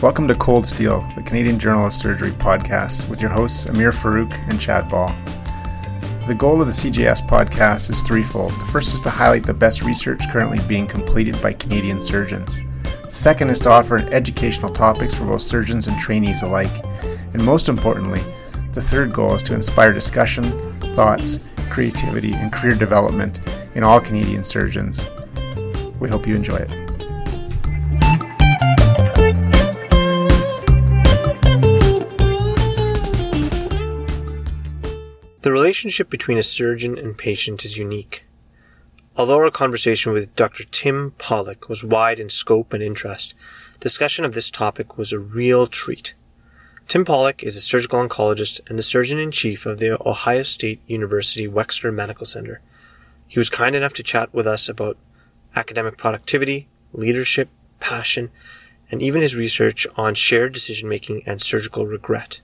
Welcome to Cold Steel, the Canadian Journal of Surgery podcast, with your hosts Amir Farouk and Chad Ball. The goal of the CJS podcast is threefold. The first is to highlight the best research currently being completed by Canadian surgeons. The second is to offer educational topics for both surgeons and trainees alike. And most importantly, the third goal is to inspire discussion, thoughts, creativity, and career development in all Canadian surgeons. We hope you enjoy it. The relationship between a surgeon and patient is unique. Although our conversation with Dr. Tim Pawlik was wide in scope and interest, discussion of this topic was a real treat. Tim Pawlik is a surgical oncologist and the surgeon-in-chief of the Ohio State University Wexner Medical Center. He was kind enough to chat with us about academic productivity, leadership, passion, and even his research on shared decision-making and surgical regret.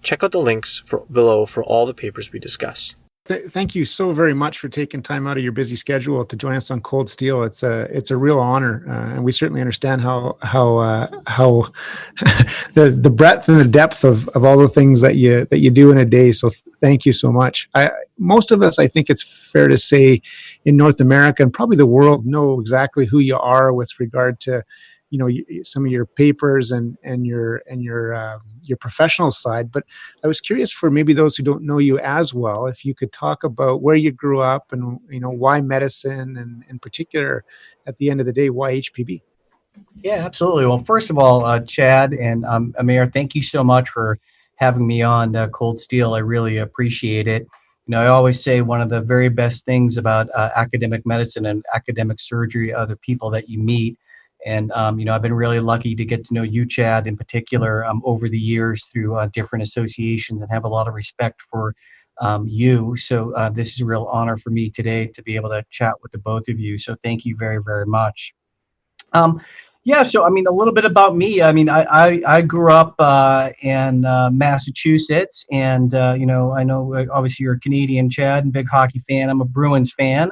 Check out the links below for all the papers we discuss. Thank you so very much for taking time out of your busy schedule to join us on Cold Steel. It's a real honor, and we certainly understand how the breadth and the depth of all the things that you do in a day. So thank you so much. Most of us, I think it's fair to say, in North America and probably the world, know exactly who you are with regard to some of your papers and your professional side. But I was curious, for maybe those who don't know you as well, if you could talk about where you grew up and why medicine, and in particular, at the end of the day, why HPB? Yeah, absolutely. Well, first of all, Chad and Amir, thank you so much for having me on Cold Steel. I really appreciate it. I always say one of the very best things about academic medicine and academic surgery are the people that you meet. And, I've been really lucky to get to know you, Chad, in particular, over the years through different associations, and have a lot of respect for you. So this is a real honor for me today to be able to chat with the both of you. So thank you very, very much. So, a little bit about me. I grew up in Massachusetts, and, I know obviously you're a Canadian, Chad, and big hockey fan. I'm a Bruins fan.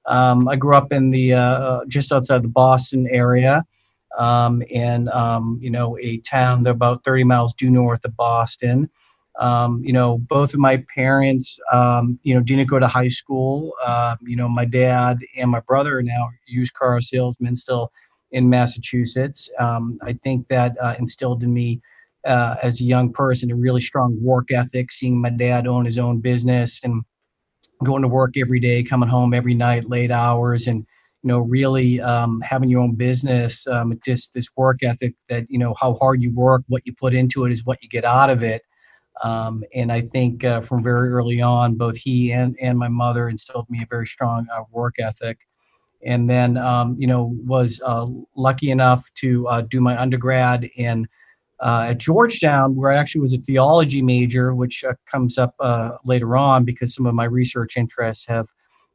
I grew up in the just outside the Boston area, in a town about 30 miles due north of Boston. Both of my parents, didn't go to high school. My dad and my brother are now used car salesmen still in Massachusetts. I think that instilled in me as a young person a really strong work ethic, seeing my dad own his own business and going to work every day, coming home every night, late hours, and, really having your own business, just this work ethic that, how hard you work, what you put into it is what you get out of it. And I think from very early on, both he and my mother instilled me a very strong work ethic. And then, was lucky enough to do my undergrad at Georgetown, where I actually was a theology major, which comes up later on because some of my research interests have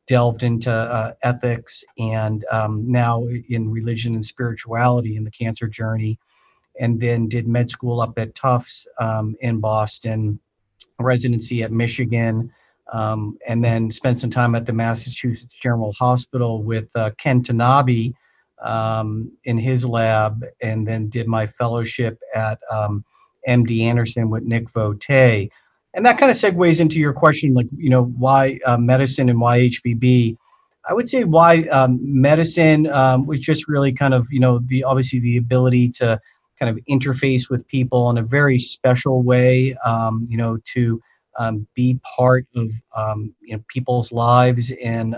delved into ethics and now in religion and spirituality in the cancer journey, and then did med school up at Tufts in Boston, residency at Michigan, and then spent some time at the Massachusetts General Hospital with Ken Tanabe, in his lab, and then did my fellowship at MD Anderson with Nick Voté. And that kind of segues into your question, why medicine and why HPB? I would say why medicine was just really kind of, obviously the ability to kind of interface with people in a very special way, to be part of people's lives in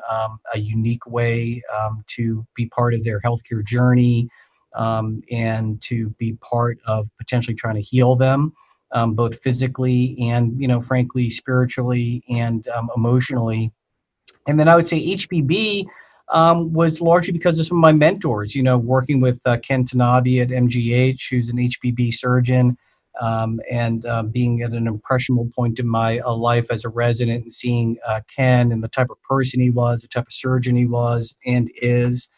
a unique way, to be part of their healthcare journey, and to be part of potentially trying to heal them, both physically and, frankly, spiritually and emotionally. And then I would say HPB was largely because of some of my mentors, working with Ken Tanabe at MGH, who's an HPB surgeon, and being at an impressionable point in my life as a resident, and seeing Ken and the type of person he was, the type of surgeon he was and is.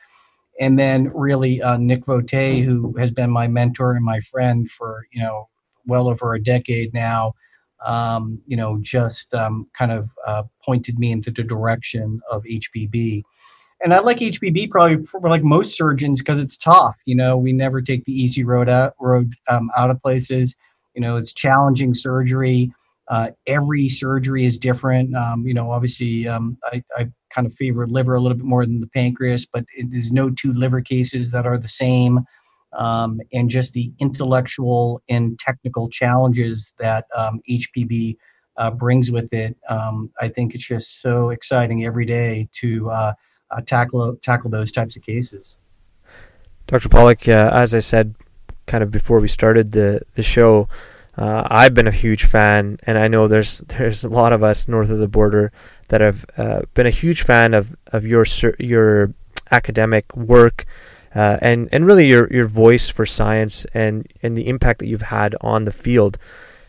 And then really Nick Voté, who has been my mentor and my friend for, well over a decade now, just kind of pointed me into the direction of HPB. And I like HPB probably for like most surgeons because it's tough. We never take the easy road out of places. It's challenging surgery. Every surgery is different. Obviously, I kind of favor liver a little bit more than the pancreas, but there's no two liver cases that are the same. And just the intellectual and technical challenges that HPB brings with it. I think it's just so exciting every day to tackle those types of cases. Dr. Pawlik, as I said kind of before we started the show, I've been a huge fan, and I know there's a lot of us north of the border that have been a huge fan of your academic work and really your voice for science and the impact that you've had on the field.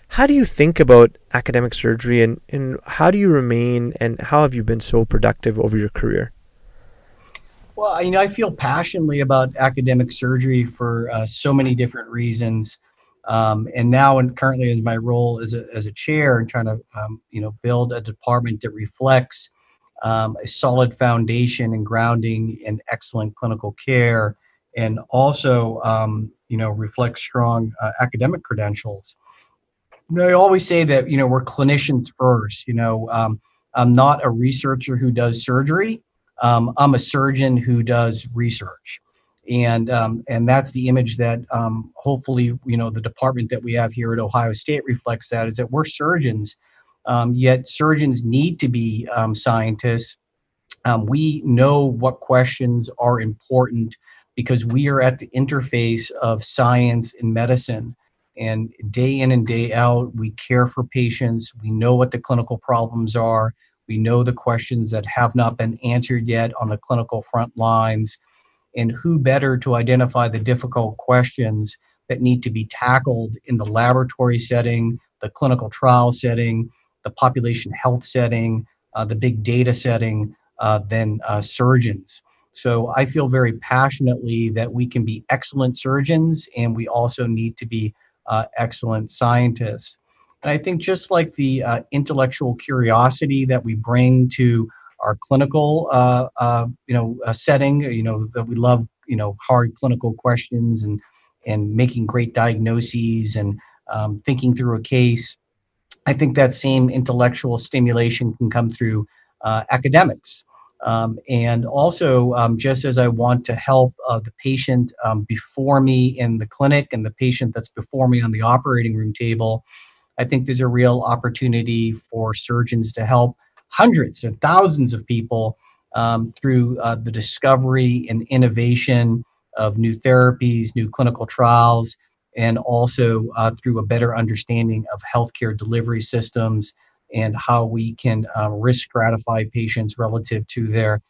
How do you think about academic surgery, and how do you remain, and how have you been so productive over your career? Well, I feel passionately about academic surgery for so many different reasons. And now, and currently, as my role as a chair and trying to, build a department that reflects a solid foundation and grounding in excellent clinical care, and also, reflects strong academic credentials. I always say that, we're clinicians first. I'm not a researcher who does surgery. I'm a surgeon who does research. And that's the image that hopefully, the department that we have here at Ohio State reflects that, is that we're surgeons, yet surgeons need to be scientists. We know what questions are important because we are at the interface of science and medicine. And day in and day out, we care for patients. We know what the clinical problems are. We know the questions that have not been answered yet on the clinical front lines. And who better to identify the difficult questions that need to be tackled in the laboratory setting, the clinical trial setting, the population health setting, the big data setting, than surgeons. So I feel very passionately that we can be excellent surgeons, and we also need to be excellent scientists. And I think just like the intellectual curiosity that we bring to our clinical, setting, that we love, hard clinical questions and making great diagnoses and thinking through a case. I think that same intellectual stimulation can come through academics. And also, just as I want to help the patient before me in the clinic and the patient that's before me on the operating room table, I think there's a real opportunity for surgeons to help hundreds of thousands of people through the discovery and innovation of new therapies, new clinical trials, and also through a better understanding of healthcare delivery systems and how we can risk stratify patients relative to their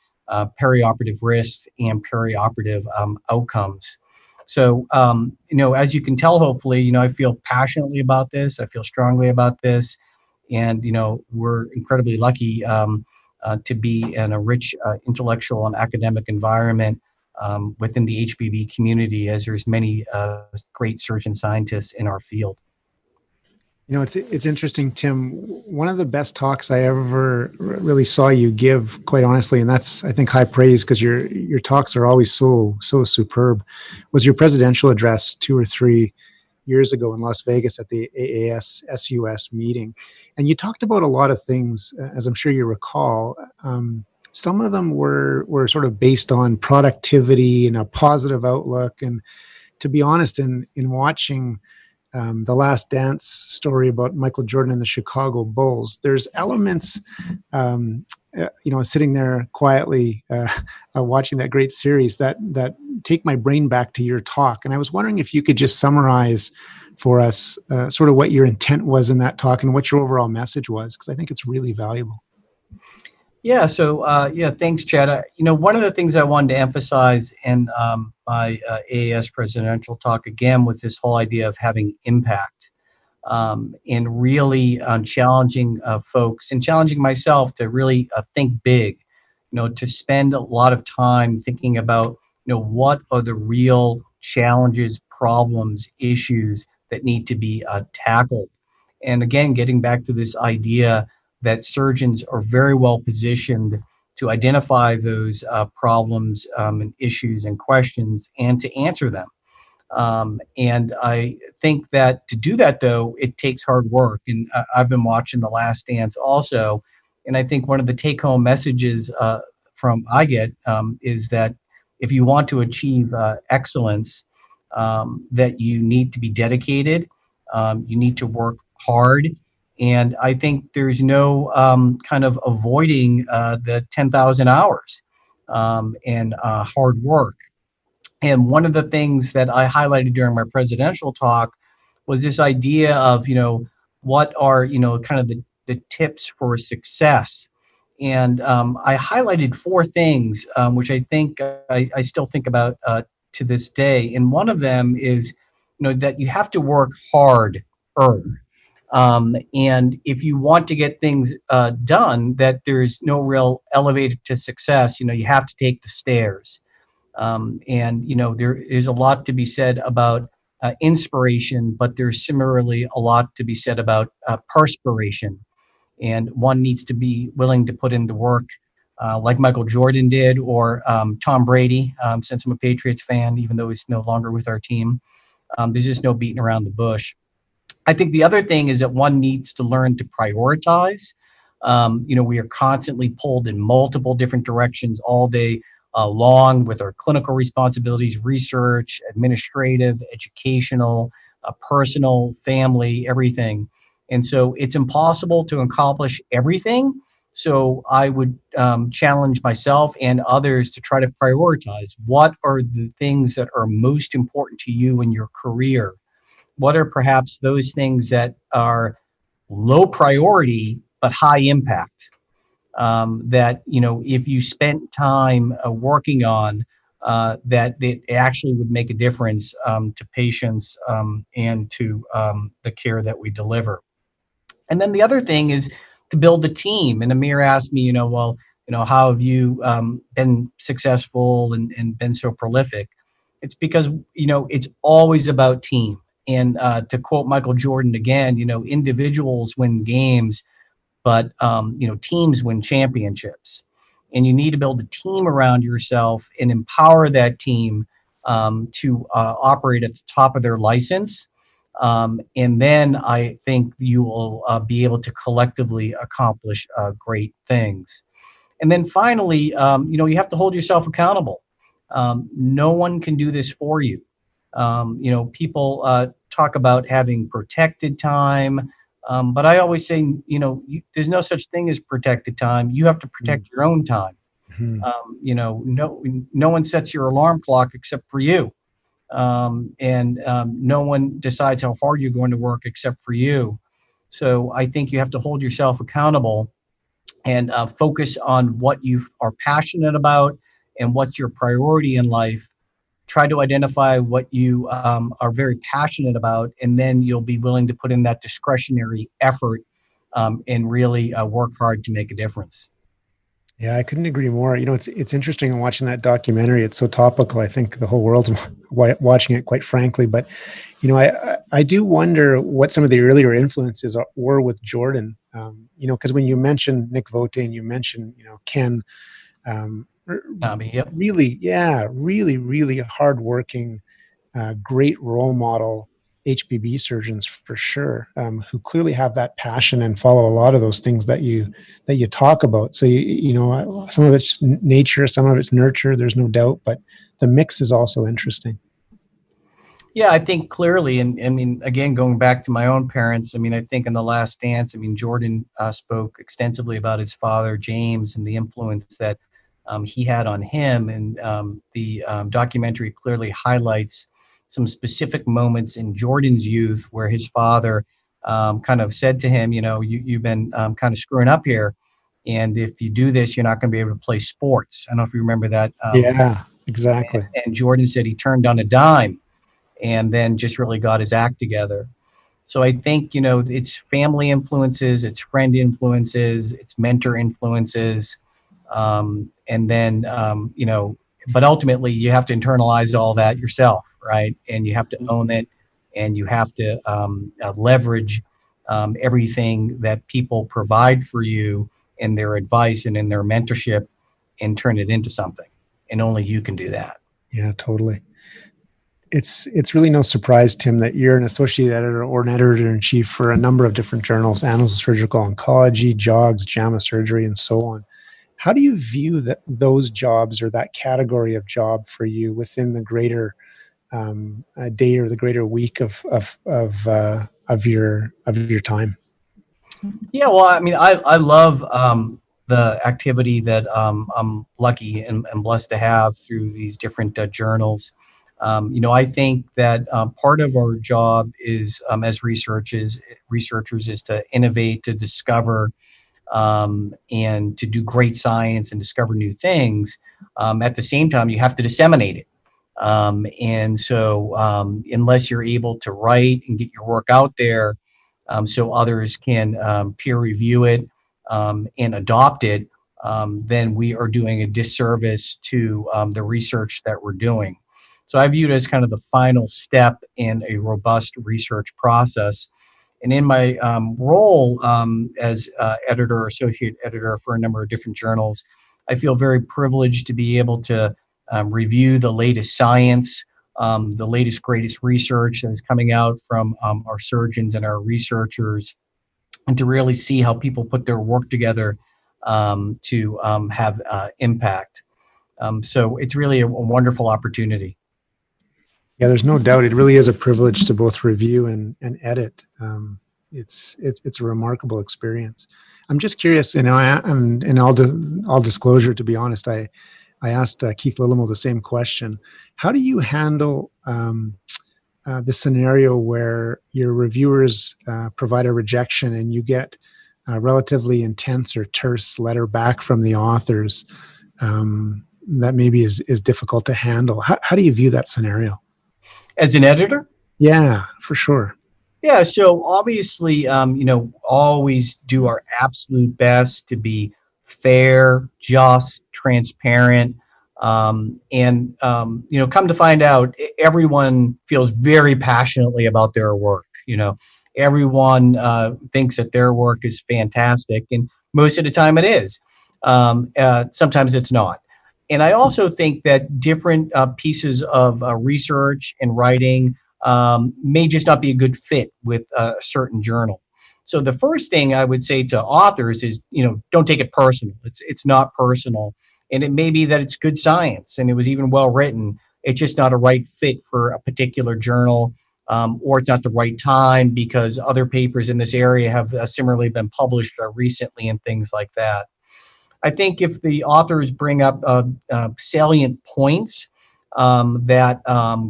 perioperative risk and perioperative outcomes. So, as you can tell, hopefully, I feel passionately about this. I feel strongly about this. And, we're incredibly lucky to be in a rich intellectual and academic environment within the HPV community, as there's many great surgeon scientists in our field. It's interesting, Tim. One of the best talks I ever really saw you give, quite honestly, and that's, I think, high praise because your talks are always so superb, was your presidential address 2 or 3 years ago in Las Vegas at the AAS SUS meeting. And you talked about a lot of things, as I'm sure you recall. Some of them were sort of based on productivity and a positive outlook. And to be honest, in watching the Last Dance story about Michael Jordan and the Chicago Bulls, there's elements, sitting there quietly watching that great series that take my brain back to your talk. And I was wondering if you could just summarize for us sort of what your intent was in that talk and what your overall message was, because I think it's really valuable. Yeah. So, thanks, Chad. One of the things I wanted to emphasize in my AAS presidential talk again was this whole idea of having impact, and really challenging folks and challenging myself to really think big, to spend a lot of time thinking about, what are the real challenges, problems, issues that need to be tackled. And again, getting back to this idea that surgeons are very well positioned to identify those problems and issues and questions and to answer them. And I think that to do that, though, it takes hard work. And I've been watching The Last Dance also. And I think one of the take home messages from I get is that if you want to achieve excellence, that you need to be dedicated, you need to work hard. And I think there's no kind of avoiding the 10,000 hours and hard work. And one of the things that I highlighted during my presidential talk was this idea of, what are, kind of the tips for success. And I highlighted four things, which I think I still think about to this day. And one of them is, that you have to work hard. And if you want to get things done, that there's no real elevator to success, you have to take the stairs. And there is a lot to be said about inspiration, but there's similarly a lot to be said about perspiration. And one needs to be willing to put in the work, like Michael Jordan did, or Tom Brady, since I'm a Patriots fan, even though he's no longer with our team. There's just no beating around the bush. I think the other thing is that one needs to learn to prioritize. We are constantly pulled in multiple different directions all day long with our clinical responsibilities, research, administrative, educational, personal, family, everything. And so it's impossible to accomplish everything. So I would challenge myself and others to try to prioritize. What are the things that are most important to you in your career? What are perhaps those things that are low priority but high impact? That, if you spent time working on, that it actually would make a difference to patients and to the care that we deliver. And then the other thing is to build a team. And Amir asked me, how have you been successful and been so prolific? It's because, it's always about team. And to quote Michael Jordan again, individuals win games, but teams win championships. And you need to build a team around yourself and empower that team to operate at the top of their license. And then I think you will be able to collectively accomplish great things. And then finally, you have to hold yourself accountable. No one can do this for you. People talk about having protected time. But I always say, there's no such thing as protected time. You have to protect your own time. Mm-hmm. No one sets your alarm clock except for you. And no one decides how hard you're going to work except for you. So I think you have to hold yourself accountable and focus on what you are passionate about and what's your priority in life. Try to identify what you are very passionate about, and then you'll be willing to put in that discretionary effort and really work hard to make a difference. Yeah, I couldn't agree more. It's interesting watching that documentary. It's so topical. I think the whole world's watching it, quite frankly. But, I do wonder what some of the earlier influences were with Jordan. Because when you mention Nick Vote and you mention, Ken, Yep. really hardworking, great role model HPB surgeons for sure, who clearly have that passion and follow a lot of those things that you talk about. So some of it's nature, some of it's nurture. There's no doubt, but the mix is also interesting. Yeah, I think clearly, and I mean, again, going back to my own parents, I mean, I think in The Last Dance, Jordan spoke extensively about his father, James, and the influence that he had on him. And the documentary clearly highlights some specific moments in Jordan's youth where his father kind of said to him, you've been kind of screwing up here. And if you do this, you're not going to be able to play sports. I don't know if you remember that. Yeah, exactly. And Jordan said he turned on a dime and then just really got his act together. So I think, it's family influences, it's friend influences, it's mentor influences. And then, but ultimately you have to internalize all that yourself, right? And you have to own it, and you have to leverage everything that people provide for you in their advice and in their mentorship and turn it into something. And only you can do that. Yeah, totally. It's really no surprise, Tim, that you're an associate editor or an editor-in-chief for a number of different journals: Annals of Surgical Oncology, JOGS, JAMA Surgery, and so on. How do you view those jobs, or that category of job for you, within the greater day or the greater week of your time? Yeah, well, I mean, I love the activity that I'm lucky and blessed to have through these different journals. I think that part of our job is, as researchers, is to innovate, to discover, and to do great science and discover new things. At the same time, you have to disseminate it. And so, unless you're able to write and get your work out there, so others can peer review it and adopt it, then we are doing a disservice to the research that we're doing. So I view it as kind of the final step in a robust research process. And in my role as editor or associate editor for a number of different journals, I feel very privileged to be able to review the latest science, the latest, greatest research that is coming out from our surgeons and our researchers, and to really see how people put their work together to have impact. So it's really a wonderful opportunity. Yeah, there's no doubt. It really is a privilege to both review and edit. It's a remarkable experience. I'm just curious, and all disclosure, to be honest, I asked Keith Lillimo the same question. How do you handle the scenario where your reviewers provide a rejection and you get a relatively intense or terse letter back from the authors that maybe is difficult to handle? How do you view that scenario? As an editor? Yeah, for sure. Yeah, so obviously, always do our absolute best to be fair, just, transparent, and come to find out, everyone feels very passionately about their work. Everyone thinks that their work is fantastic, and most of the time it is. Sometimes it's not. And I also think that different pieces of research and writing may just not be a good fit with a certain journal. So the first thing I would say to authors is, don't take it personal. It's not personal. And it may be that it's good science and it was even well written. It's just not a right fit for a particular journal, or it's not the right time because other papers in this area have similarly been published recently and things like that. I think if the authors bring up salient points that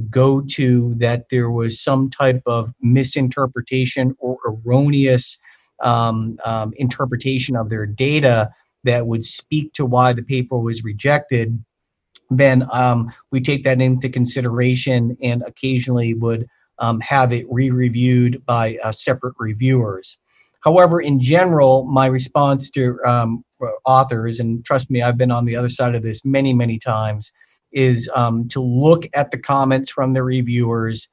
go to that there was some type of misinterpretation or erroneous interpretation of their data that would speak to why the paper was rejected, then we take that into consideration and occasionally would have it re-reviewed by separate reviewers. However, in general, my response to authors, and trust me, I've been on the other side of this many, many times, is to look at the comments from the reviewers,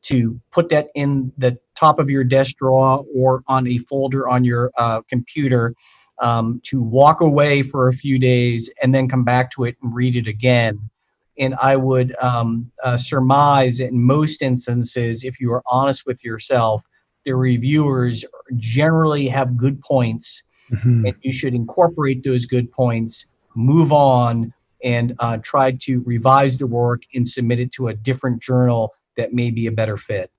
to put that in the top of your desk drawer or on a folder on your computer, to walk away for a few days and then come back to it and read it again. And I would surmise in most instances, if you are honest with yourself, the reviewers generally have good points, and you should incorporate those good points, move on, and try to revise the work and submit it to a different journal that may be a better fit.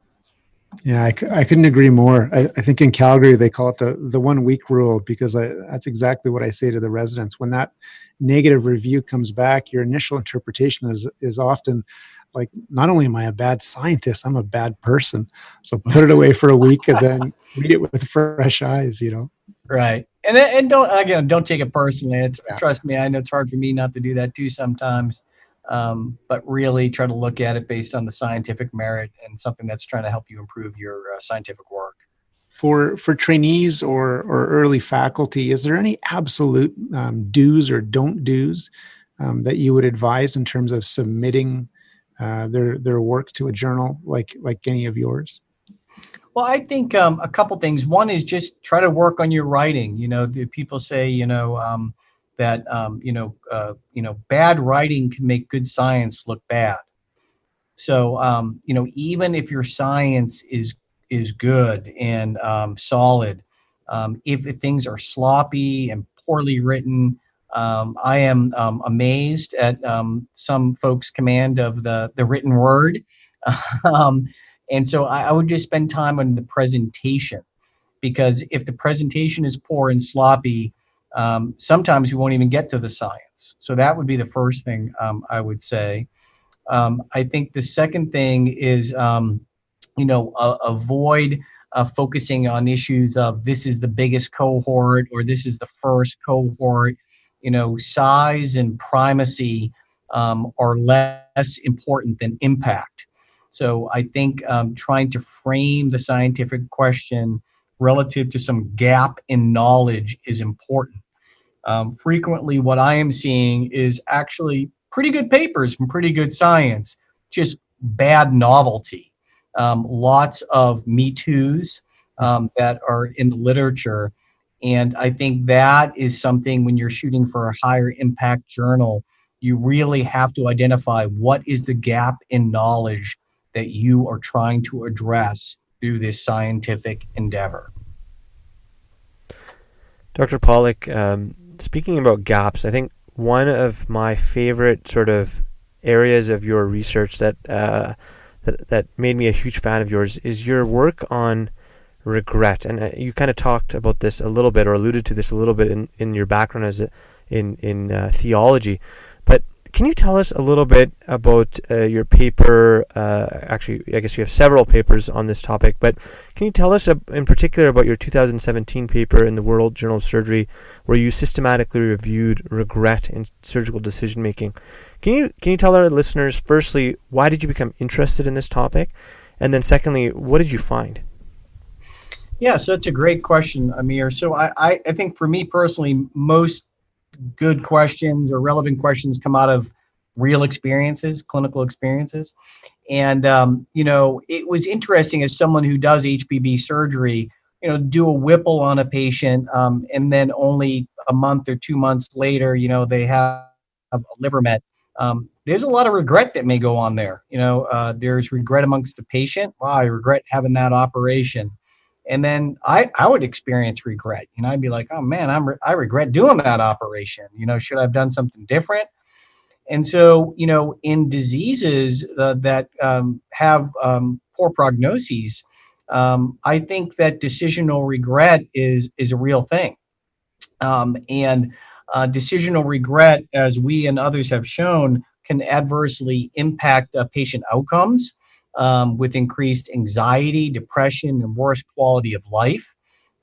Yeah, I couldn't agree more. I think in Calgary, they call it the 1 week rule, because that's exactly what I say to the residents. When that negative review comes back, your initial interpretation is often like, not only am I a bad scientist, I'm a bad person. So put it away for a week and then read it with fresh eyes, Right. And don't take it personally. Trust me, I know it's hard for me not to do that too sometimes. But really try to look at it based on the scientific merit and something that's trying to help you improve your scientific work. For trainees or early faculty, is there any absolute do's or don't do's that you would advise in terms of submitting their work to a journal like any of yours? Well, I think a couple things. One is just try to work on your writing. The people say, that bad writing can make good science look bad. So even if your science is good and solid, if things are sloppy and poorly written, I am amazed at some folks' command of the written word. um, and so I would just spend time on the presentation, because if the presentation is poor and sloppy, sometimes we won't even get to the science. So that would be the first thing I would say. I think the second thing is, avoid focusing on issues of this is the biggest cohort or this is the first cohort. Size and primacy are less important than impact. So I think trying to frame the scientific question relative to some gap in knowledge is important. Frequently, what I am seeing is actually pretty good papers from pretty good science, just bad novelty. Lots of Me Too's that are in the literature. And I think that is something, when you're shooting for a higher impact journal, you really have to identify what is the gap in knowledge that you are trying to address through this scientific endeavor. Dr. Pawlik, speaking about gaps, I think one of my favorite sort of areas of your research that made me a huge fan of yours is your work on regret. And you kind of talked about this a little bit, or alluded to this a little bit in your background in theology. But can you tell us a little bit about your paper? Actually, I guess you have several papers on this topic, but can you tell us in particular about your 2017 paper in the World Journal of Surgery, where you systematically reviewed regret in surgical decision-making? Can you tell our listeners, firstly, why did you become interested in this topic? And then secondly, what did you find? Yeah, so that's a great question, Amir. So I think for me personally, most good questions or relevant questions come out of real experiences, clinical experiences. And, it was interesting as someone who does HPB surgery, do a Whipple on a patient, and then only a month or 2 months later, they have a liver met. There's a lot of regret that may go on there. There's regret amongst the patient. Wow, I regret having that operation. And then I would experience regret. I'd be like, oh man, I regret doing that operation. Should I have done something different? And so, in diseases that have poor prognoses, I think that decisional regret is a real thing. And decisional regret, as we and others have shown, can adversely impact patient outcomes. With increased anxiety, depression, and worse quality of life.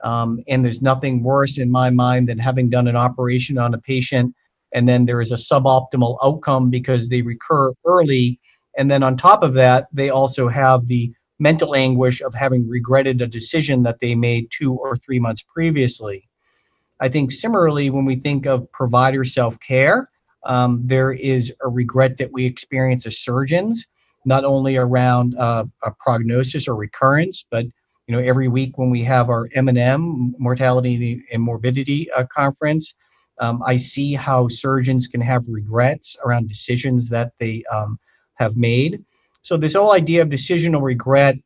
And there's nothing worse in my mind than having done an operation on a patient and then there is a suboptimal outcome because they recur early. And then on top of that, they also have the mental anguish of having regretted a decision that they made 2 or 3 months previously. I think similarly, when we think of provider self-care, there is a regret that we experience as surgeons, not only around a prognosis or recurrence, but every week when we have our M&M, mortality and morbidity conference, I see how surgeons can have regrets around decisions that they have made. So this whole idea of decisional regret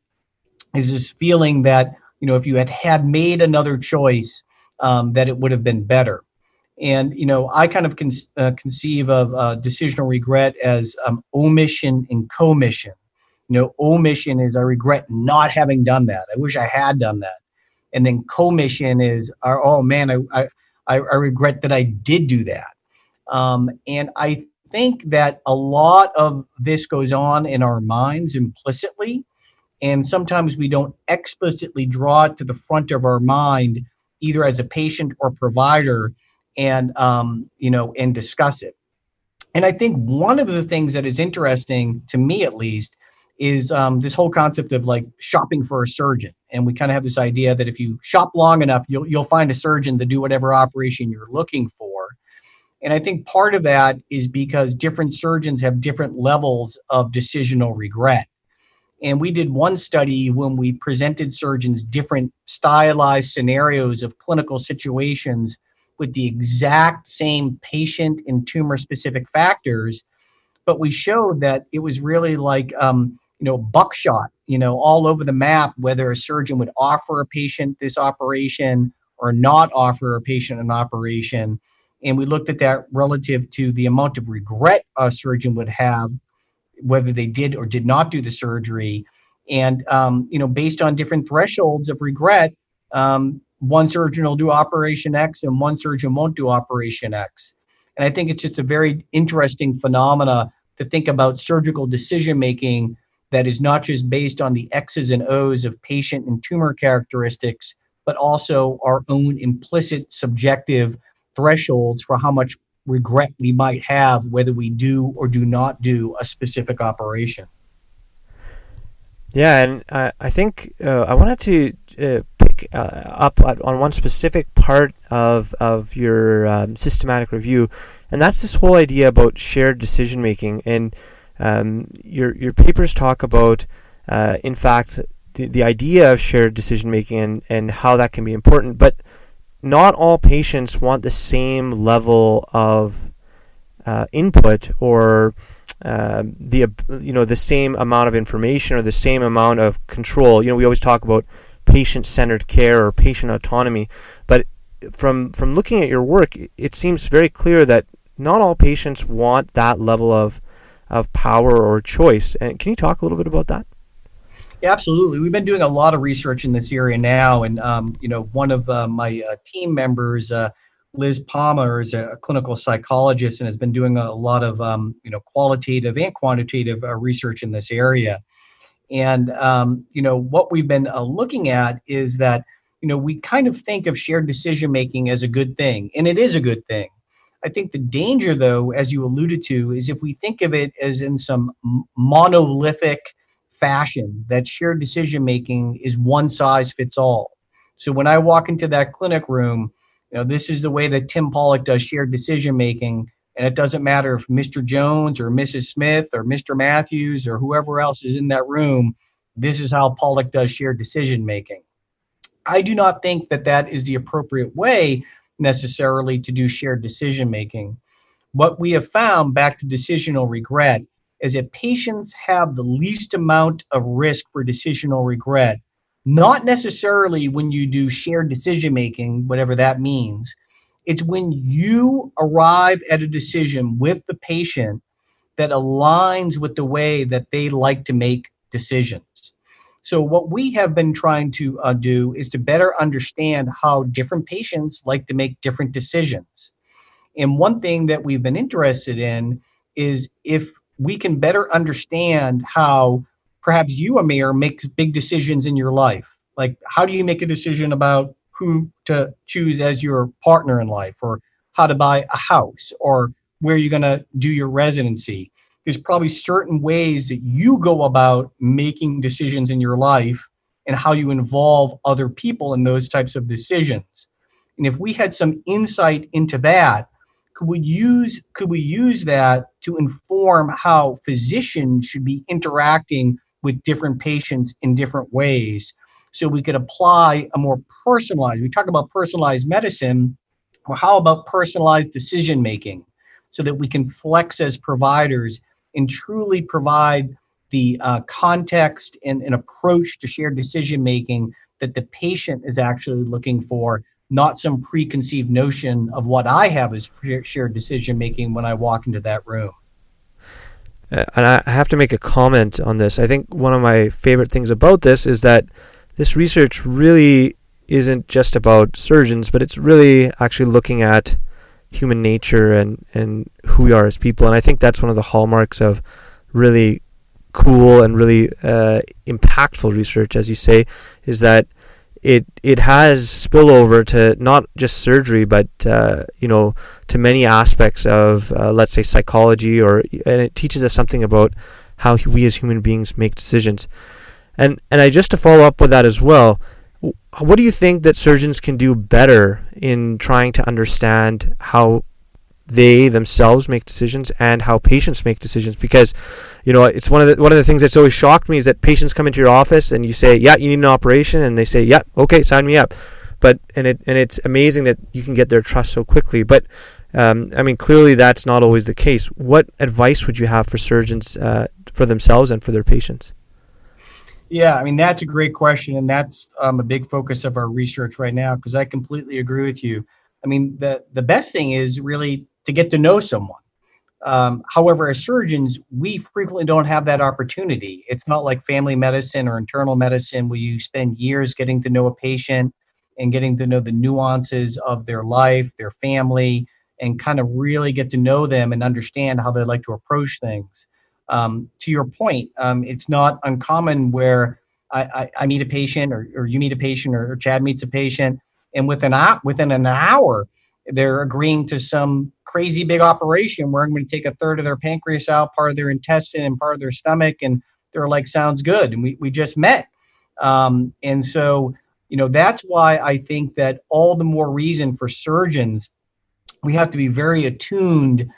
is this feeling that if you had made another choice, that it would have been better. And, I kind of conceive of decisional regret as omission and commission. Omission is I regret not having done that. I wish I had done that. And then commission is, oh man, I regret that I did do that. And I think that a lot of this goes on in our minds implicitly. And sometimes we don't explicitly draw it to the front of our mind, either as a patient or provider, and and discuss it. And I think one of the things that is interesting to me, at least, is this whole concept of like shopping for a surgeon. And we kind of have this idea that if you shop long enough, you'll find a surgeon to do whatever operation you're looking for. And I think part of that is because different surgeons have different levels of decisional regret. And we did one study when we presented surgeons different stylized scenarios of clinical situations with the exact same patient and tumor specific factors, but we showed that it was really like, buckshot, all over the map, whether a surgeon would offer a patient this operation or not offer a patient an operation. And we looked at that relative to the amount of regret a surgeon would have, whether they did or did not do the surgery. And, based on different thresholds of regret, one surgeon will do operation X and one surgeon won't do operation X. And I think it's just a very interesting phenomena to think about surgical decision-making that is not just based on the X's and O's of patient and tumor characteristics, but also our own implicit subjective thresholds for how much regret we might have whether we do or do not do a specific operation. Yeah, and I think I wanted to pick up on one specific part of your systematic review, and that's this whole idea about shared decision making. And your papers talk about, in fact, the idea of shared decision making and how that can be important, but not all patients want the same level of input or the same amount of information or the same amount of control. We always talk about patient-centered care or patient autonomy, but from looking at your work, it seems very clear that not all patients want that level of power or choice. And can you talk a little bit about that? Yeah, absolutely. We've been doing a lot of research in this area now, and one of my team members, Liz Palmer, is a clinical psychologist and has been doing a lot of qualitative and quantitative research in this area. And what we've been looking at is that we kind of think of shared decision making as a good thing, and it is a good thing. I think the danger, though, as you alluded to, is if we think of it as in some monolithic fashion, that shared decision making is one size fits all. So when I walk into that clinic room, this is the way that Tim Pawlik does shared decision making, and it doesn't matter if Mr. Jones or Mrs. Smith or Mr. Matthews or whoever else is in that room, this is how Pawlik does shared decision making. I do not think that that is the appropriate way necessarily to do shared decision making. What we have found, back to decisional regret, is that patients have the least amount of risk for decisional regret, not necessarily when you do shared decision making, whatever that means. It's when you arrive at a decision with the patient that aligns with the way that they like to make decisions. So what we have been trying to do is to better understand how different patients like to make different decisions. And one thing that we've been interested in is if we can better understand how perhaps you, Amir, makes big decisions in your life. Like, how do you make a decision about who to choose as your partner in life, or how to buy a house, or where you're going to do your residency? There's probably certain ways that you go about making decisions in your life and how you involve other people in those types of decisions. And if we had some insight into that, could we use that to inform how physicians should be interacting with different patients in different ways, so we could apply a more personalized, we talk about personalized medicine, or how about personalized decision making, so that we can flex as providers and truly provide the context and an approach to shared decision making that the patient is actually looking for, not some preconceived notion of what I have as shared decision making when I walk into that room. And I have to make a comment on this. I think one of my favorite things about this is that this research really isn't just about surgeons, but it's really actually looking at human nature and who we are as people. And I think that's one of the hallmarks of really cool and really impactful research, as you say, is that it has spillover to not just surgery, but to many aspects of let's say psychology, and it teaches us something about how we as human beings make decisions. And I just to follow up with that as well, what do you think that surgeons can do better in trying to understand how they themselves make decisions and how patients make decisions? Because it's one of the things that's always shocked me is that patients come into your office and you say, yeah, you need an operation, and they say, yeah, okay, sign me up. but it's amazing that you can get their trust so quickly. But clearly that's not always the case. What advice would you have for surgeons for themselves and for their patients? Yeah, that's a great question, and that's a big focus of our research right now, because I completely agree with you. The best thing is really to get to know someone. However, as surgeons, we frequently don't have that opportunity. It's not like family medicine or internal medicine where you spend years getting to know a patient and getting to know the nuances of their life, their family, and kind of really get to know them and understand how they like to approach things. To your point, it's not uncommon where I meet a patient, or you meet a patient, or Chad meets a patient, and within an hour, they're agreeing to some crazy big operation where I'm going to take a third of their pancreas out, part of their intestine, and part of their stomach, and they're like, sounds good, and we just met. And so, that's why I think that all the more reason for surgeons, we have to be very attuned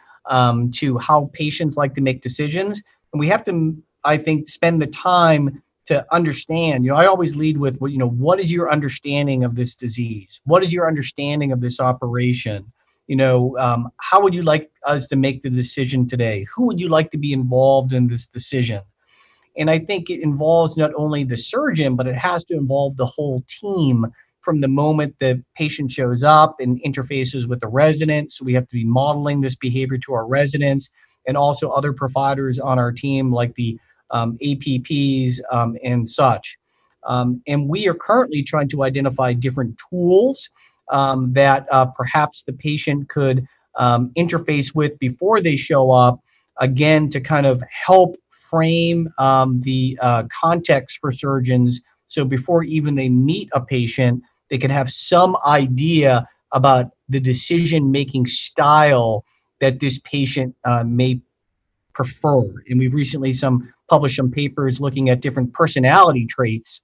to how patients like to make decisions. And we have to, I think, spend the time to understand. I always lead with, what is your understanding of this disease? What is your understanding of this operation? How would you like us to make the decision today? Who would you like to be involved in this decision? And I think it involves not only the surgeon, but it has to involve the whole team from the moment the patient shows up and interfaces with the resident. So we have to be modeling this behavior to our residents, and also other providers on our team, like the APPs and such. And we are currently trying to identify different tools that perhaps the patient could interface with before they show up, again, to kind of help frame the context for surgeons. So before even they meet a patient, they can have some idea about the decision-making style that this patient may prefer. And we've recently published some papers looking at different personality traits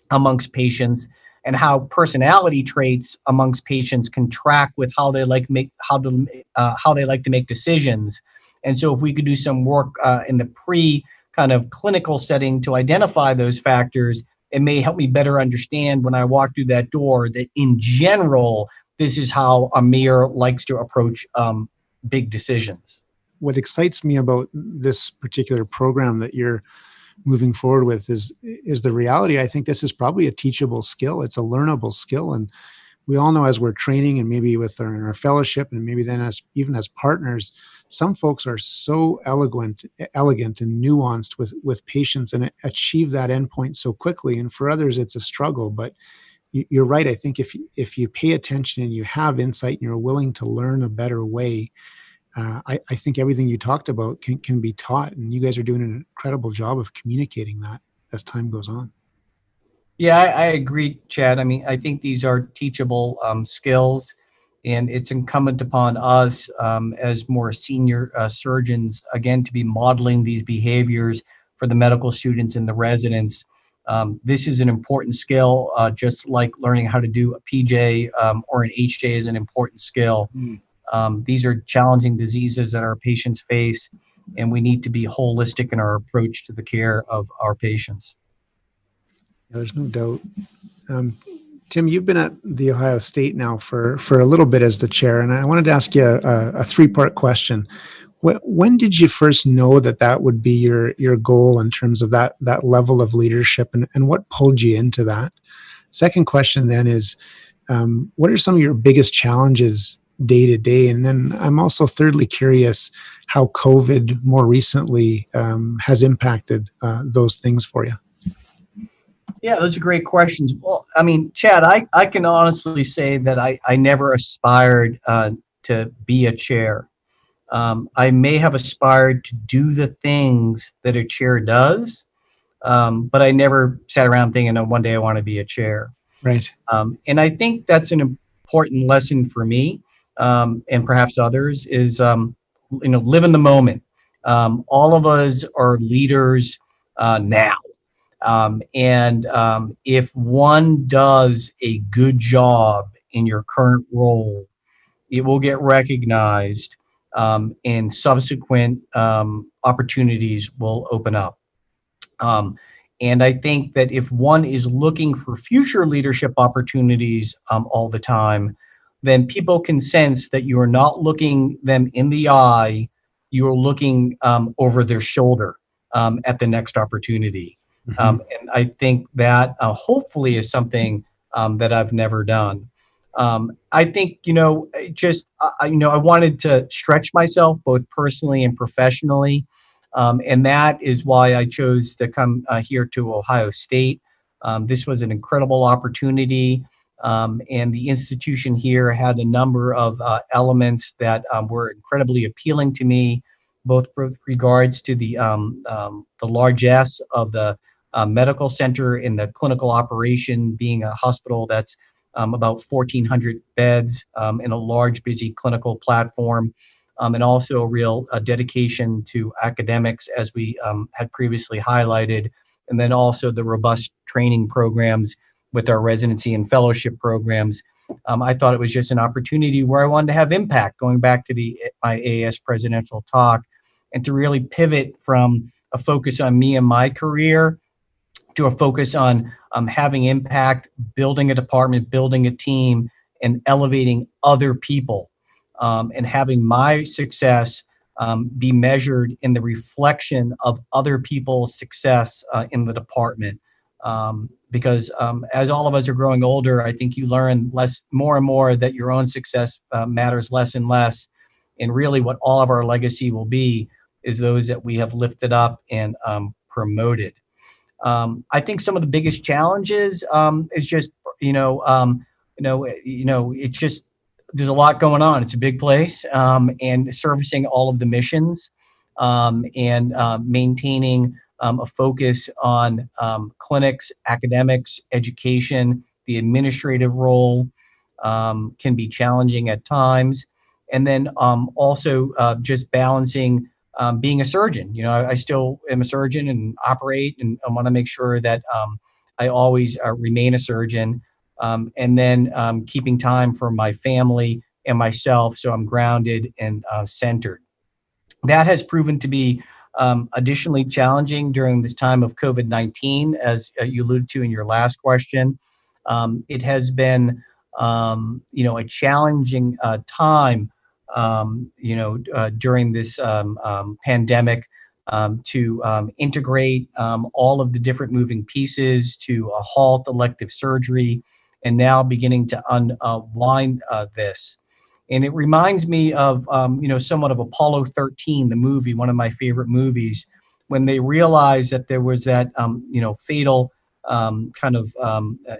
amongst patients, and how personality traits amongst patients can track with how they like to make decisions. And so if we could do some work in the pre kind of clinical setting to identify those factors, it may help me better understand when I walk through that door that in general, this is how Amir likes to approach big decisions. What excites me about this particular program that you're moving forward with is the reality. I think this is probably a teachable skill. It's a learnable skill. And we all know, as we're training, and maybe with our fellowship, and maybe then even as partners, some folks are so elegant and nuanced with patients and achieve that endpoint so quickly. And for others, it's a struggle. But you're right. I think if you pay attention and you have insight and you're willing to learn a better way, I think everything you talked about can be taught. And you guys are doing an incredible job of communicating that as time goes on. Yeah, I agree, Chad. I think these are teachable skills, and it's incumbent upon us as more senior surgeons, again, to be modeling these behaviors for the medical students and the residents. This is an important skill, just like learning how to do a PJ or an HJ is an important skill. These are challenging diseases that our patients face, and we need to be holistic in our approach to the care of our patients. There's no doubt. Tim, you've been at The Ohio State now for a little bit as the chair, and I wanted to ask you a three-part question. When did you first know that would be your goal in terms of that level of leadership, and what pulled you into that? Second question then is, what are some of your biggest challenges day to day? And then I'm also thirdly curious how COVID more recently has impacted those things for you. Yeah, those are great questions. Well, Chad, I can honestly say that I never aspired to be a chair. I may have aspired to do the things that a chair does, but I never sat around thinking, oh, one day I want to be a chair. Right. And I think that's an important lesson for me, and perhaps others, is live in the moment. All of us are leaders now. And if one does a good job in your current role, it will get recognized, and subsequent opportunities will open up. And I think that if one is looking for future leadership opportunities all the time, then people can sense that you are not looking them in the eye, you are looking over their shoulder at the next opportunity. And I think that hopefully is something that I've never done. I think, I wanted to stretch myself both personally and professionally. And that is why I chose to come here to Ohio State. This was an incredible opportunity. And the institution here had a number of elements that were incredibly appealing to me, both with regards to the largesse of the medical center and the clinical operation being a hospital that's about 1,400 beds in a large, busy clinical platform, and also a real dedication to academics, as we had previously highlighted, and then also the robust training programs with our residency and fellowship programs. I thought it was just an opportunity where I wanted to have impact, going back to my AAS presidential talk, and to really pivot from a focus on me and my career to a focus on having impact, building a department, building a team, and elevating other people, and having my success be measured in the reflection of other people's success in the department. Because as all of us are growing older, I think you learn more and more that your own success matters less and less. And really what all of our legacy will be is those that we have lifted up and promoted. I think some of the biggest challenges is just, it's just, there's a lot going on. It's a big place, and servicing all of the missions, and maintaining a focus on clinics, academics, education. The administrative role can be challenging at times. And then also just balancing being a surgeon. I still am a surgeon and operate, and I want to make sure that I always remain a surgeon. And then keeping time for my family and myself, so I'm grounded and centered. That has proven to be additionally challenging during this time of COVID-19, as you alluded to in your last question. It has been, a challenging time, during this pandemic, to integrate all of the different moving pieces, to halt elective surgery, and now beginning to unwind this. And it reminds me of, somewhat of Apollo 13, the movie, one of my favorite movies, when they realized that there was that, fatal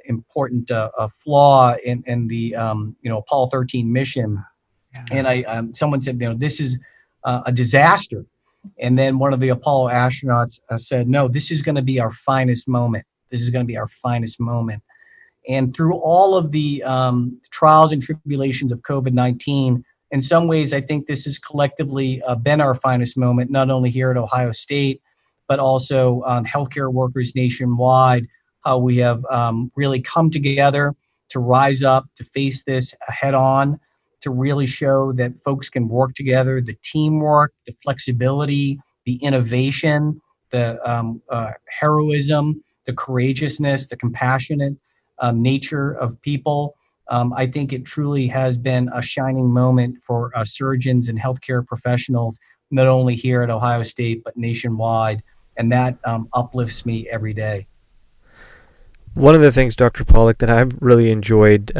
important flaw in the, Apollo 13 mission. And someone said, this is a disaster. And then one of the Apollo astronauts said, no, this is going to be our finest moment. This is going to be our finest moment. And through all of the trials and tribulations of COVID-19, in some ways, I think this has collectively been our finest moment, not only here at Ohio State, but also healthcare workers nationwide, how we have really come together to rise up, to face this head on, to really show that folks can work together, the teamwork, the flexibility, the innovation, the heroism, the courageousness, the compassionate nature of people. I think it truly has been a shining moment for surgeons and healthcare professionals, not only here at Ohio State, but nationwide. And that uplifts me every day. One of the things, Dr. Pawlik, that I've really enjoyed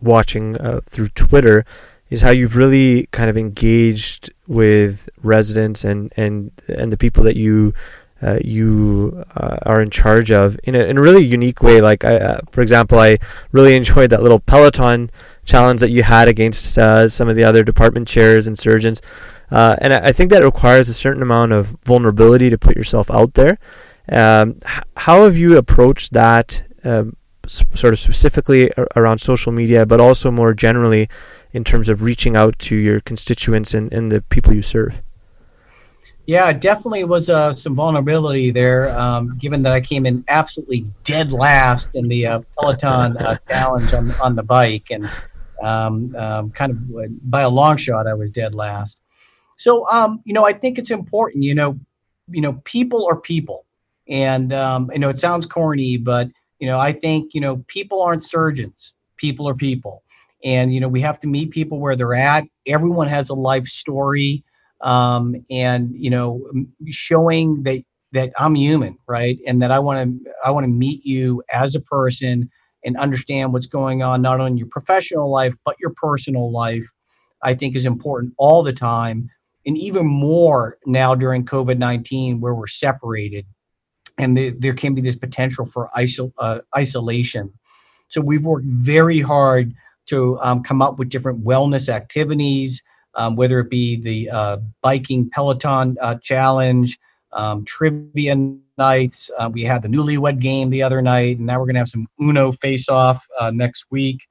watching through Twitter is how you've really kind of engaged with residents and the people that you are in charge of in a really unique way. Like, for example, I really enjoyed that little peloton challenge that you had against some of the other department chairs and surgeons. And I think that requires a certain amount of vulnerability to put yourself out there. How have you approached that sort of specifically around social media, but also more generally in terms of reaching out to your constituents and the people you serve? Yeah, definitely was some vulnerability there, given that I came in absolutely dead last in the Peloton challenge on the bike, and kind of by a long shot, I was dead last. So, I think it's important, people are people, And, it sounds corny, but, I think, people aren't surgeons. People are people. And, we have to meet people where they're at. Everyone has a life story. And, showing that I'm human, right? And that I want to meet you as a person and understand what's going on, not only in your professional life, but your personal life, I think is important all the time. And even more now during COVID-19, where we're separated and there can be this potential for isolation. So we've worked very hard to come up with different wellness activities, whether it be the biking peloton challenge, trivia nights. We had the newlywed game the other night, and now we're going to have some Uno face-off next week.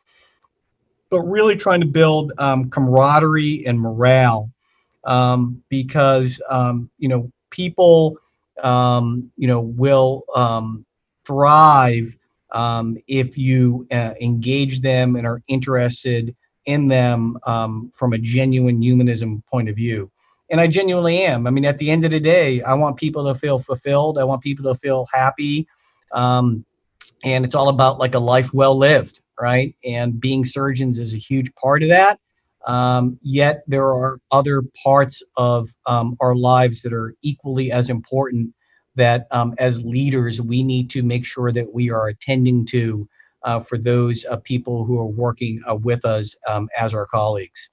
But really trying to build camaraderie and morale, because people will thrive if you engage them and are interested in them from a genuine humanism point of view. And I genuinely am. I mean, at the end of the day, I want people to feel fulfilled. I want people to feel happy. And it's all about like a life well lived, right? And being surgeons is a huge part of that. Yet there are other parts of our lives that are equally as important that as leaders, we need to make sure that we are attending to for those people who are working with us as our colleagues.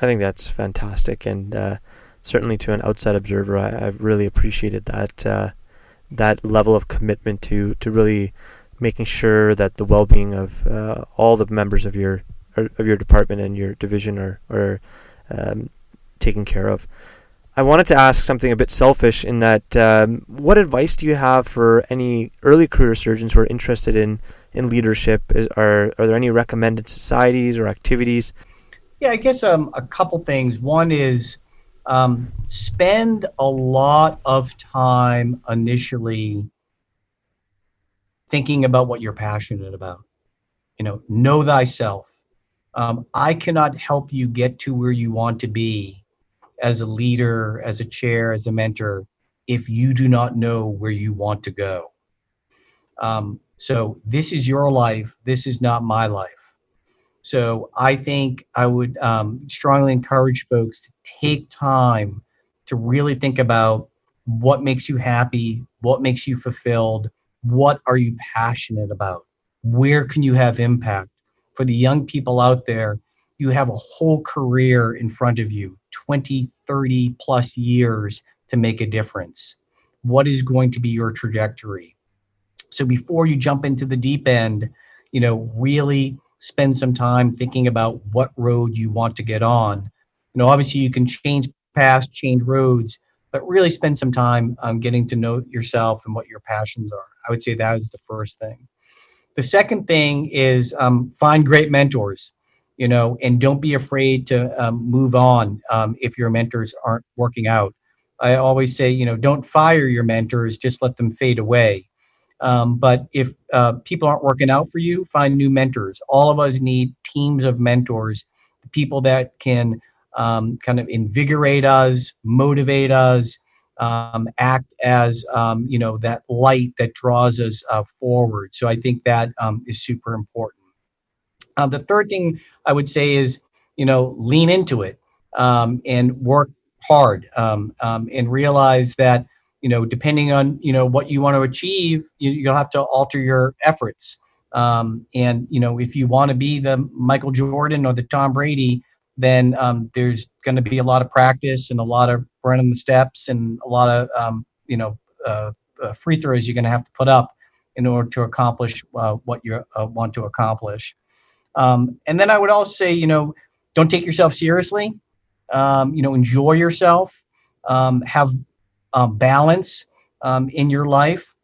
I think that's fantastic, and certainly to an outside observer, I've really appreciated that level of commitment to really making sure that the well-being of all the members of your department and your division are taken care of. I wanted to ask something a bit selfish in that what advice do you have for any early career surgeons who are interested in leadership? Are there any recommended societies or activities? Yeah, I guess a couple things. One is spend a lot of time initially thinking about what you're passionate about. Know thyself. I cannot help you get to where you want to be as a leader, as a chair, as a mentor, if you do not know where you want to go. So this is your life. This is not my life. So I think I would strongly encourage folks to take time to really think about what makes you happy, what makes you fulfilled, what are you passionate about, where can you have impact. For the young people out there, you have a whole career in front of you, 20, 30 plus years to make a difference. What is going to be your trajectory? So before you jump into the deep end, really spend some time thinking about what road you want to get on. Obviously you can change paths, change roads, but really spend some time getting to know yourself and what your passions are. I would say that is the first thing. The second thing is find great mentors, and don't be afraid to move on if your mentors aren't working out. I always say, don't fire your mentors, just let them fade away. But if people aren't working out for you, find new mentors. All of us need teams of mentors, people that can kind of invigorate us, motivate us, act as, that light that draws us forward. So I think that is super important. The third thing I would say is, lean into it and work hard and realize that, depending on, what you want to achieve, you'll have to alter your efforts. And, if you want to be the Michael Jordan or the Tom Brady, then there's going to be a lot of practice and a lot of running the steps and a lot of, free throws you're going to have to put up in order to accomplish what you want to accomplish. And then I would also say, don't take yourself seriously. Enjoy yourself. Have balance in your life.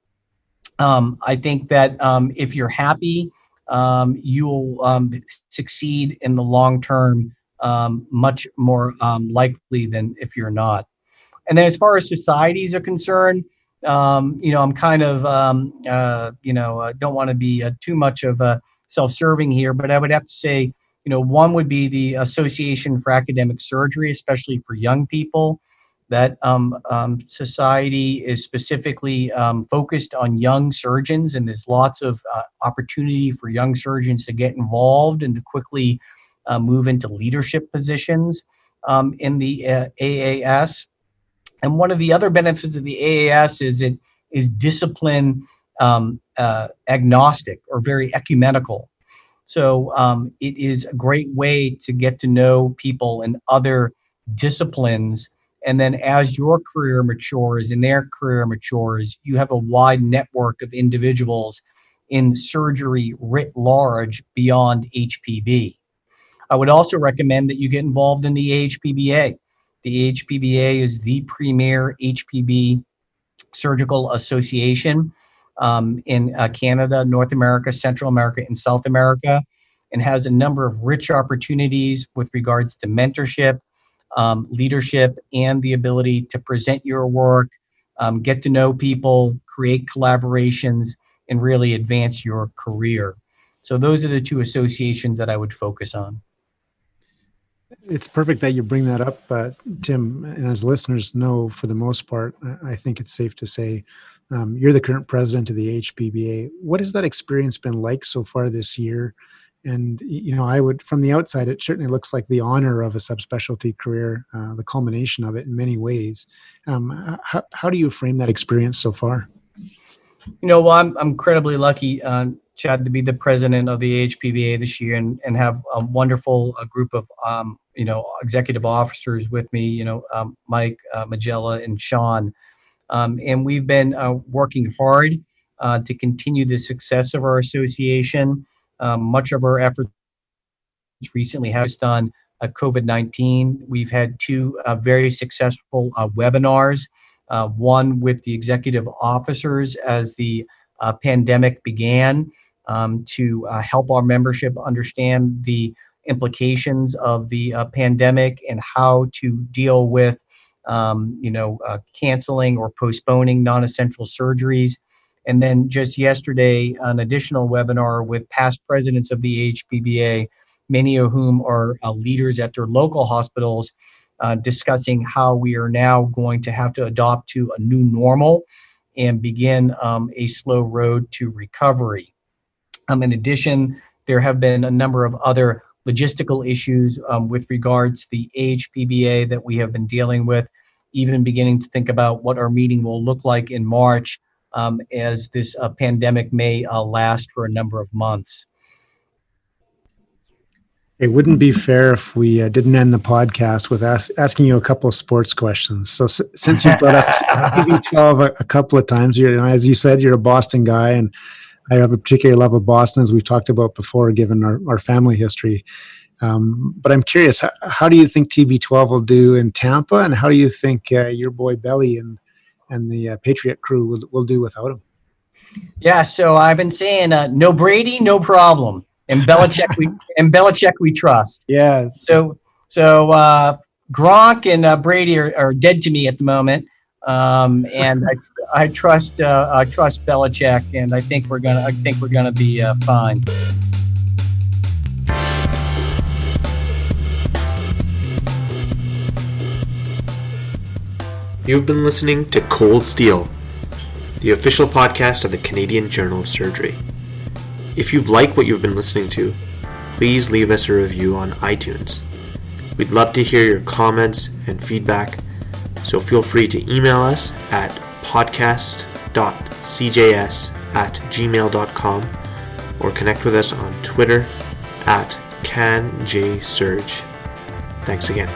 I think that if you're happy, you'll succeed in the long term much more likely than if you're not. And then as far as societies are concerned, I'm kind of, don't want to be too much of a self-serving here, but I would have to say, one would be the Association for Academic Surgery, especially for young people. that society is specifically focused on young surgeons, and there's lots of opportunity for young surgeons to get involved and to quickly move into leadership positions in the AAS. And one of the other benefits of the AAS is it is discipline agnostic or very ecumenical. So it is a great way to get to know people in other disciplines. And then as your career matures and their career matures, you have a wide network of individuals in surgery writ large beyond HPB. I would also recommend that you get involved in the AHPBA. The AHPBA is the premier HPB surgical association in Canada, North America, Central America, and South America, and has a number of rich opportunities with regards to mentorship, leadership, and the ability to present your work, get to know people, create collaborations, and really advance your career. So those are the two associations that I would focus on. It's perfect that you bring that up, Tim. And as listeners know, for the most part, I think it's safe to say you're the current president of the HPBA. What has that experience been like so far this year? And, I would, from the outside, it certainly looks like the honor of a subspecialty career, the culmination of it in many ways. How do you frame that experience so far? Well, I'm incredibly lucky, Chad, to be the president of the HPBA this year and have a wonderful group of, executive officers with me, Mike, Magella, and Sean. And we've been working hard to continue the success of our association. Much of our efforts recently has done COVID-19. We've had two very successful webinars, one with the executive officers as the pandemic began, to help our membership understand the implications of the pandemic and how to deal with canceling or postponing non-essential surgeries. And then just yesterday, an additional webinar with past presidents of the HPBA, many of whom are leaders at their local hospitals, discussing how we are now going to have to adopt to a new normal and begin a slow road to recovery. In addition, there have been a number of other logistical issues with regards to the AHPBA that we have been dealing with, even beginning to think about what our meeting will look like in March as this pandemic may last for a number of months. It wouldn't be fair if we didn't end the podcast with asking you a couple of sports questions. So since you brought up TB12 a couple of times, as you said, you're a Boston guy, and I have a particular love of Boston, as we've talked about before, given our family history. But I'm curious, how do you think TB12 will do in Tampa, and how do you think your boy Belly and the Patriot crew will do without him? Yeah, so I've been saying no Brady, no problem. And Belichick we trust. Yes. So Gronk and Brady are dead to me at the moment, and I trust Belichick, and I think we're gonna be fine. You've been listening to Cold Steel, the official podcast of the Canadian Journal of Surgery. If you've liked what you've been listening to, please leave us a review on iTunes. We'd love to hear your comments and feedback, so feel free to email us at podcast.cjs@gmail.com or connect with us on Twitter @CanJSurge. Thanks again.